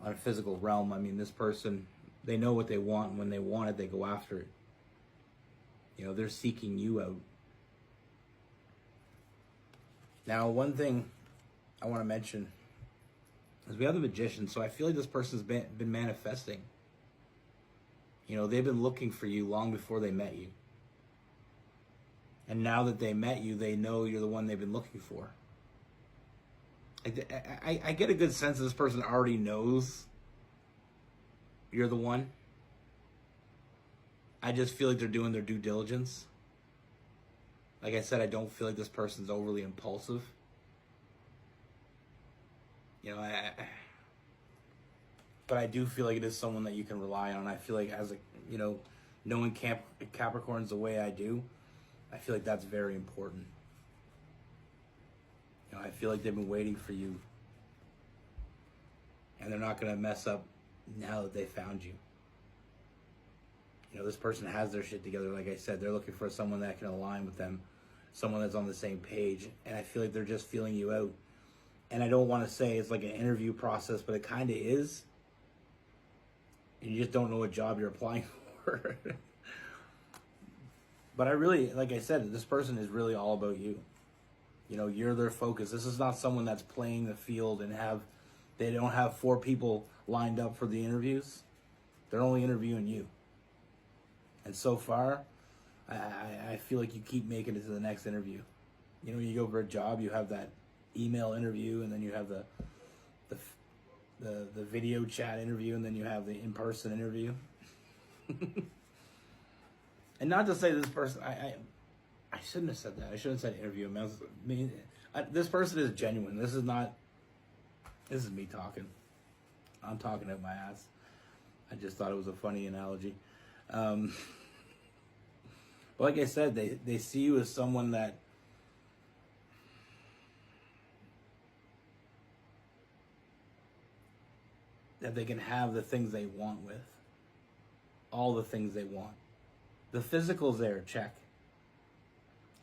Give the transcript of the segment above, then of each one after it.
on a physical realm. I mean, this person, they know what they want, and when they want it, they go after it. You know, they're seeking you out. Now, one thing I want to mention is we have the Magician, so I feel like this person's been manifesting. You know, they've been looking for you long before they met you. And now that they met you, they know you're the one they've been looking for. I get a good sense that this person already knows you're the one. I just feel like they're doing their due diligence. Like I said, I don't feel like this person's overly impulsive. You know, but I do feel like it is someone that you can rely on. I feel like as a, you know, knowing Capricorns the way I do, I feel like that's very important. You know, I feel like they've been waiting for you. And they're not going to mess up now that they found you. You know, this person has their shit together. Like I said, they're looking for someone that can align with them. Someone that's on the same page. And I feel like they're just feeling you out. And I don't want to say it's like an interview process, but it kind of is. And you just don't know what job you're applying for. But I really, like I said, this person is really all about you. You know, you're their focus. This is not someone that's playing the field and they don't have 4 people lined up for the interviews. They're only interviewing you. And so far, I feel like you keep making it to the next interview. You know, you go for a job, you have that email interview, and then you have the video chat interview, and then you have the in-person interview. And not to say this person, I shouldn't have said that. I shouldn't have said interview. This person is genuine. This is me talking. I'm talking out my ass. I just thought it was a funny analogy. But like I said, they see you as someone that they can have the things they want with. All the things they want. The physical's there, check.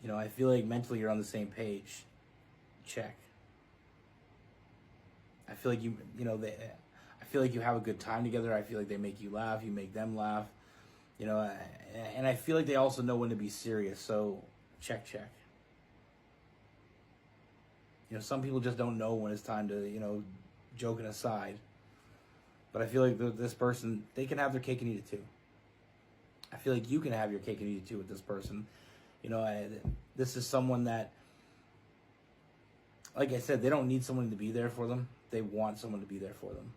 You know, I feel like mentally you're on the same page. Check. I feel like I feel like you have a good time together. I feel like they make you laugh, you make them laugh. You know, and I feel like they also know when to be serious. So, check. You know, some people just don't know when it's time to, you know, joking aside. But I feel like this person, they can have their cake and eat it too. I feel like you can have your cake and eat it too with this person. You know, this is someone that, like I said, they don't need someone to be there for them. They want someone to be there for them.